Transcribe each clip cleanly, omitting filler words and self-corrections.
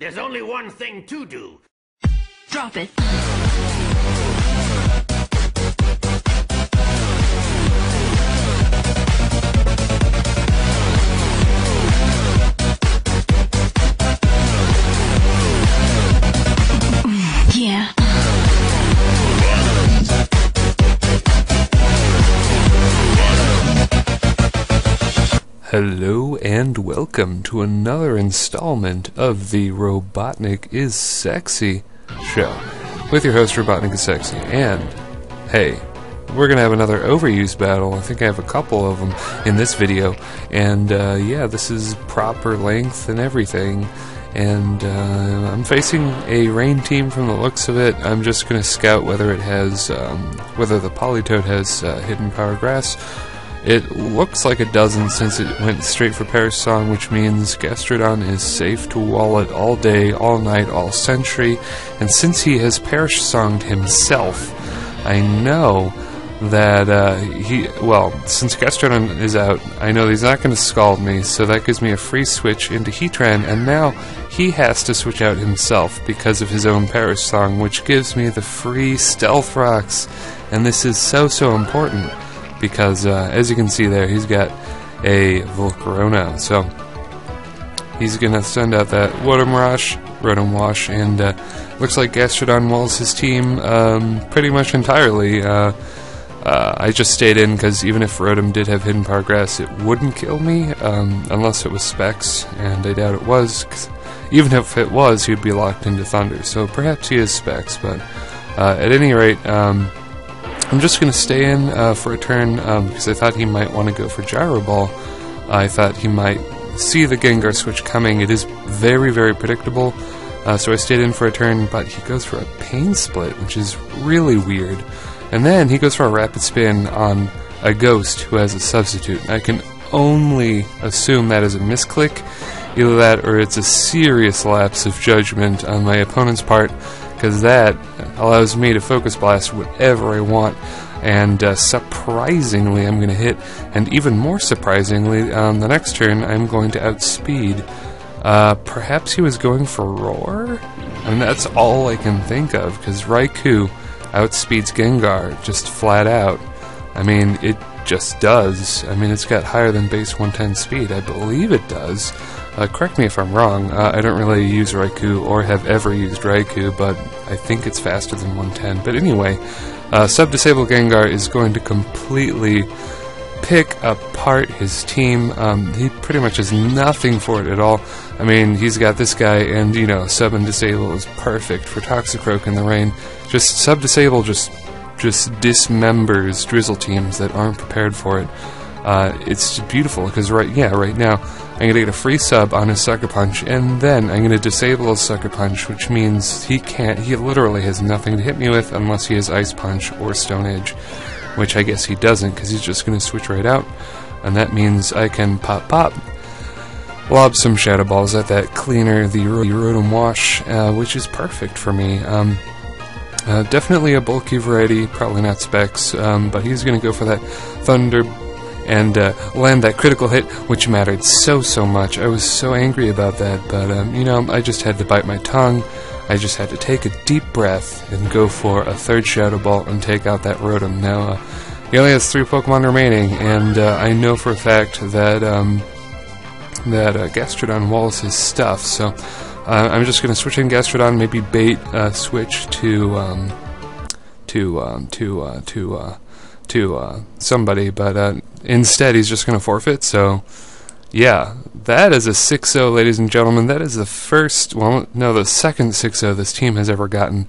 There's only one thing to do. Drop it. Yeah. Hello and welcome to another installment of the Robotnik is Sexy show with your host RobotnikIsSexy. And hey, we're gonna have another overuse battle. I think I have a couple of them in this video, and yeah, this is proper length and everything. And I'm facing a rain team from the looks of it. I'm just gonna scout whether it has whether the Polytoad has hidden power grass. It looks like it doesn't, since it went straight for Perish Song, which means Gastrodon is safe to wall it all day, all night, all century. And since he has Perish Songed himself, I know that since Gastrodon is out, I know he's not going to scald me, so that gives me a free switch into Heatran, and now he has to switch out himself because of his own Perish Song, which gives me the free Stealth Rocks. And this is so important, because as you can see there, he's got a Volcarona, so he's gonna send out that Rotom Wash, and looks like Gastrodon walls his team pretty much entirely. I just stayed in because even if Rotom did have hidden power grass, it wouldn't kill me unless it was Specs, and I doubt it was, 'cause even if it was, he'd be locked into Thunder, so perhaps he is Specs. But at any rate, I'm just going to stay in for a turn, because I thought he might want to go for Gyro Ball. I thought he might see the Gengar switch coming. It is very predictable, so I stayed in for a turn, but he goes for a Pain Split, which is really weird. And then he goes for a Rapid Spin on a Ghost who has a Substitute. I can only assume that is a misclick, either that or it's a serious lapse of judgment on my opponent's part, because that allows me to Focus Blast whatever I want, and surprisingly I'm going to hit, and even more surprisingly, on the next turn I'm going to outspeed. Perhaps he was going for Roar? And that's all I can think of, because Raikou outspeeds Gengar just flat out. I mean, it just does. I mean, it's got higher than base 110 speed. I believe it does. Correct me if I'm wrong. I don't really use Raikou or have ever used Raikou, but I think it's faster than 110. But anyway, Sub-Disable Gengar is going to completely pick apart his team. He pretty much has nothing for it at all. I mean, he's got this guy, and, you know, Sub and Disable is perfect for Toxicroak in the rain. Just Sub-Disable just dismembers Drizzle teams that aren't prepared for it. It's beautiful, because right now I'm going to get a free sub on his Sucker Punch, and then I'm going to disable his Sucker Punch, which means he literally has nothing to hit me with unless he has Ice Punch or Stone Edge, which I guess he doesn't, because he's just going to switch right out, and that means I can pop, lob some Shadow Balls at that cleaner, the Rotom Wash, which is perfect for me. Definitely a bulky variety, probably not Specs, but he's going to go for that Thunder and land that critical hit, which mattered so much. I was so angry about that, but you know, I just had to bite my tongue. I just had to take a deep breath and go for a third Shadow Ball and take out that Rotom. Now, he only has 3 Pokemon remaining, and I know for a fact that Gastrodon walls his stuff, so I'm just going to switch in Gastrodon, maybe bait switch to somebody, but instead he's just going to forfeit. So yeah, that is a 6-0, ladies and gentlemen. That is the the second 6-0 this team has ever gotten,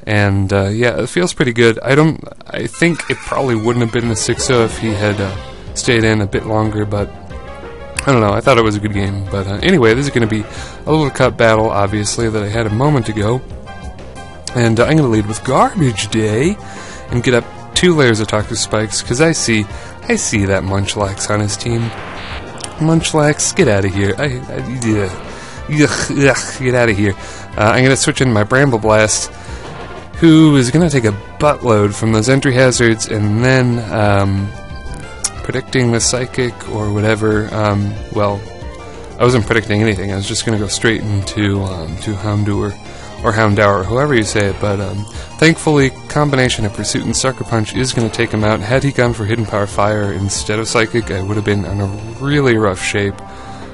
and yeah, it feels pretty good. I think it probably wouldn't have been a 6-0 if he had stayed in a bit longer, but I don't know, I thought it was a good game. But anyway, this is going to be a little cut battle, obviously, that I had a moment ago, and I'm going to lead with Garbage Day and get up 2 layers of Toxic Spikes, because I see that Munchlax on his team. Munchlax, get out of here. Get out of here. I'm going to switch in my Bramble Blast, who is going to take a buttload from those entry hazards, and then predicting the Psychic or whatever, well, I wasn't predicting anything. I was just going to go straight into to Houndour, or Houndour, however you say it, but thankfully, combination of Pursuit and Sucker Punch is going to take him out. Had he gone for Hidden Power Fire instead of Psychic, I would have been in a really rough shape.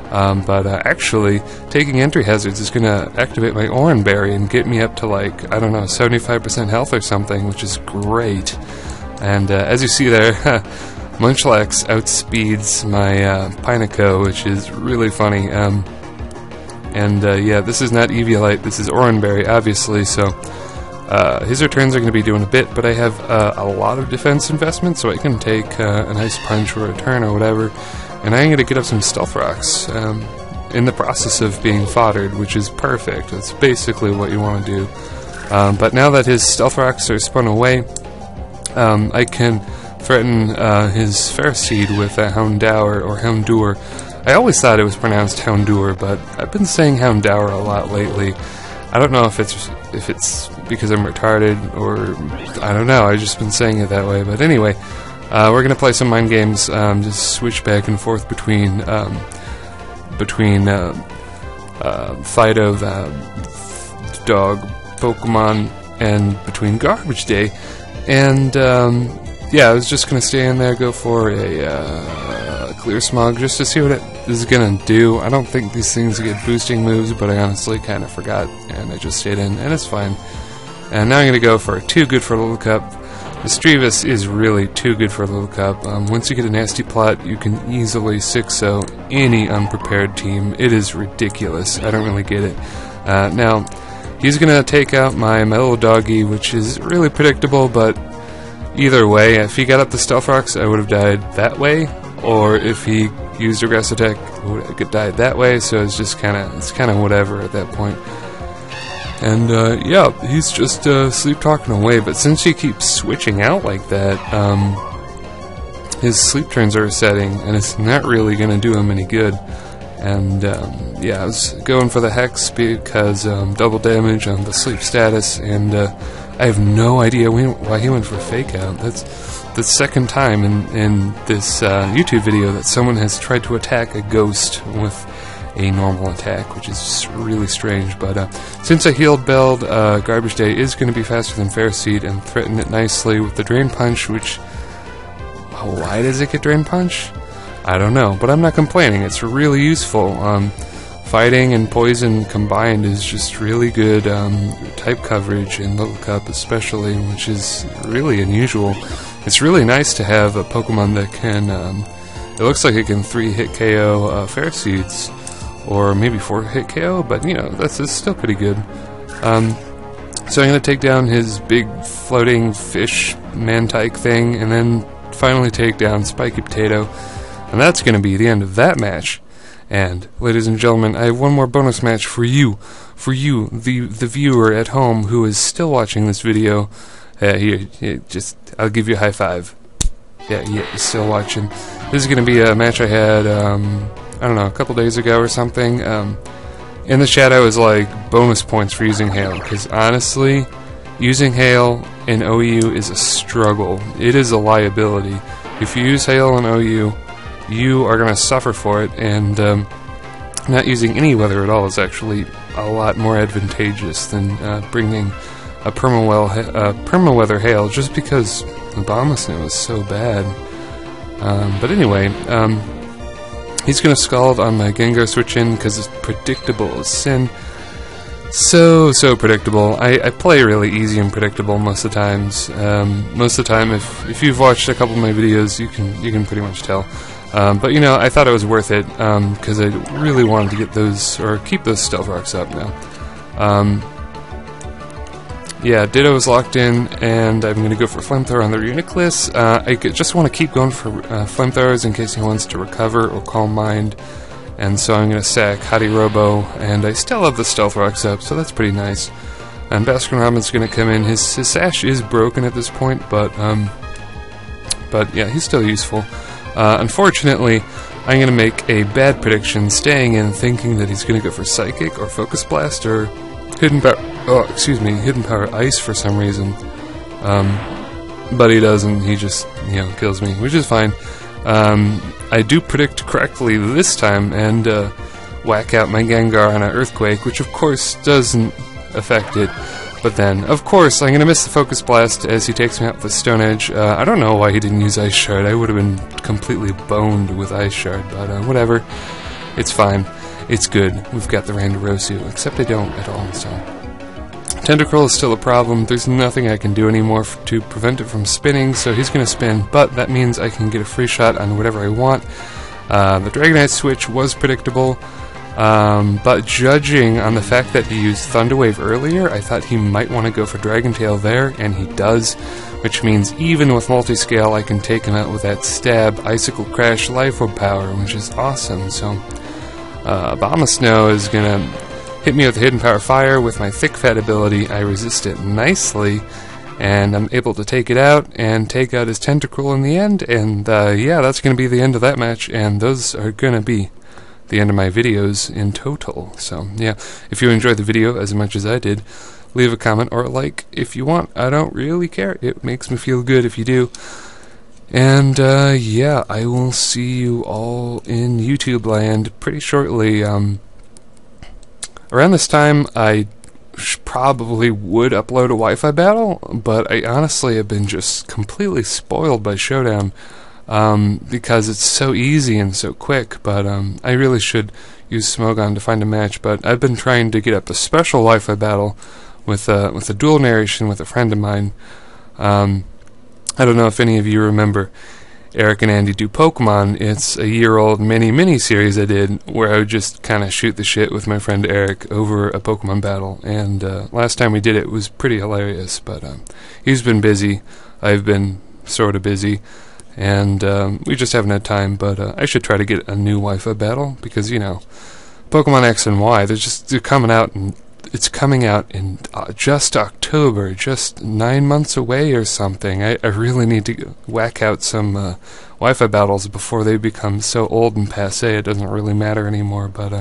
But actually, taking Entry Hazards is going to activate my Oran Berry and get me up to, like, I don't know, 75% health or something, which is great. And as you see there, Munchlax outspeeds my Pineco, which is really funny. Yeah, this is not Eviolite, this is Oran Berry, obviously, so his returns are going to be doing a bit, but I have a lot of defense investment, so I can take an Ice Punch or a turn or whatever. And I'm going to get up some Stealth Rocks in the process of being foddered, which is perfect. That's basically what you want to do. But now that his Stealth Rocks are spun away, I can threaten his Ferroseed with a Houndour or Houndour. I always thought it was pronounced Houndour, but I've been saying Houndour a lot lately. I don't know if it's because I'm retarded or I don't know. I've just been saying it that way. But anyway. We're going to play some mind games, just switch back and forth between Fido, the dog Pokemon, and between Garbage Day. And, yeah, I was just going to stay in there, go for a Clear Smog, just to see what it is going to do. I don't think these things get boosting moves, but I honestly kind of forgot, and I just stayed in, and it's fine. And now I'm going to go for a Too Good for a Little Cup. Mischievous is really too good for a Little Cup. Once you get a Nasty Plot, you can easily 6-0 any unprepared team. It is ridiculous. I don't really get it. Now, he's going to take out my little doggy, which is really predictable, but either way, if he got up the Stealth Rocks, I would have died that way, or if he used Regress Attack, I would have died that way, so it's just kind of whatever at that point. And, yeah, he's just sleep talking away, but since he keeps switching out like that, his sleep turns are resetting, and it's not really going to do him any good. And, yeah, I was going for the Hex because double damage on the sleep status, and I have no idea why he went for Fake Out. That's the second time in this YouTube video that someone has tried to attack a ghost with a normal attack, which is really strange. But since I healed Belled, Garbage Day is going to be faster than Ferroseed and threaten it nicely with the Drain Punch, which... why does it get Drain Punch? I don't know, but I'm not complaining. It's really useful. Fighting and Poison combined is just really good type coverage in Little Cup especially, which is really unusual. It's really nice to have a Pokemon that can... it looks like it can 3-hit KO Ferroseeds, or maybe 4-hit KO, but you know, that's still pretty good. So I'm going to take down his big floating fish Mantike thing, and then finally take down Spiky Potato, and that's going to be the end of that match. And, ladies and gentlemen, I have one more bonus match for you, the viewer at home who is still watching this video. Here, I'll give you a high five. Yeah, you're still watching. This is going to be a match I had, I don't know, a couple days ago or something. In the chat I was like, bonus points for using Hail, because honestly, using Hail in OU is a struggle. It is a liability. If you use Hail in OU, you are going to suffer for it, and not using any weather at all is actually a lot more advantageous than bringing a permaweather Hail, just because the Abomasnow is so bad. But anyway, he's going to Scald on my Gengar switch-in because it's predictable as sin. So predictable. I play really easy and predictable most of the times. Most of the time, if you've watched a couple of my videos, you can pretty much tell. But you know, I thought it was worth it because I really wanted to get those, or keep those Stealth Rocks up now. Yeah, Ditto is locked in, and I'm going to go for Flamethrower on the Reuniclus. I just want to keep going for Flamethrowers in case he wants to recover or Calm Mind. And so I'm going to sack Hottie Robo, and I still have the Stealth Rocks up, so that's pretty nice. And Baskin Robbins going to come in. His sash is broken at this point, but yeah, he's still useful. Unfortunately, I'm going to make a bad prediction, staying in thinking that he's going to go for Psychic or Focus Blast or Hidden Power Ice for some reason. But he doesn't. He just, kills me, which is fine. I do predict correctly this time, and whack out my Gengar on an Earthquake, which of course doesn't affect it. But then, of course, I'm going to miss the Focus Blast as he takes me out with the Stone Edge. I don't know why he didn't use Ice Shard. I would have been completely boned with Ice Shard, but whatever. It's fine. It's good. We've got the Randarosu, except I don't at all, so... Tentacruel is still a problem. There's nothing I can do anymore to prevent it from spinning, so he's going to spin, but that means I can get a free shot on whatever I want. The Dragonite switch was predictable. But judging on the fact that he used Thunder Wave earlier, I thought he might want to go for Dragon Tail there, and he does, which means even with multiscale I can take him out with that stab, Icicle Crash, Life Orb power, which is awesome. So Abomasnow is going to hit me with Hidden Power Fire with my Thick Fat ability. I resist it nicely, and I'm able to take it out and take out his Tentacruel in the end, and yeah, that's going to be the end of that match, and those are going to be the end of my videos in total. So yeah, if you enjoyed the video as much as I did, leave a comment or a like if you want. I don't really care. It makes me feel good if you do. And yeah, I will see you all in YouTube land pretty shortly. Around this time I probably would upload a Wi-Fi battle, but I honestly have been just completely spoiled by Showdown. Because it's so easy and so quick, but I really should use Smogon to find a match. But I've been trying to get up a special Wi-Fi battle with a dual narration with a friend of mine. I don't know if any of you remember Eric and Andy Do Pokemon. It's a year-old mini series I did where I would just kind of shoot the shit with my friend Eric over a Pokemon battle. And last time we did it was pretty hilarious, but he's been busy. I've been sort of busy. And we just haven't had time, but I should try to get a new Wi-Fi battle, because, you know, Pokemon X and Y, they're coming out, and it's coming out in just October, just 9 months away or something. I really need to whack out some Wi-Fi battles before they become so old and passé it doesn't really matter anymore, but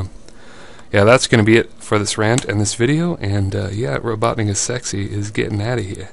yeah, that's going to be it for this rant and this video, and yeah, RobotnikIsSexy is getting out of here.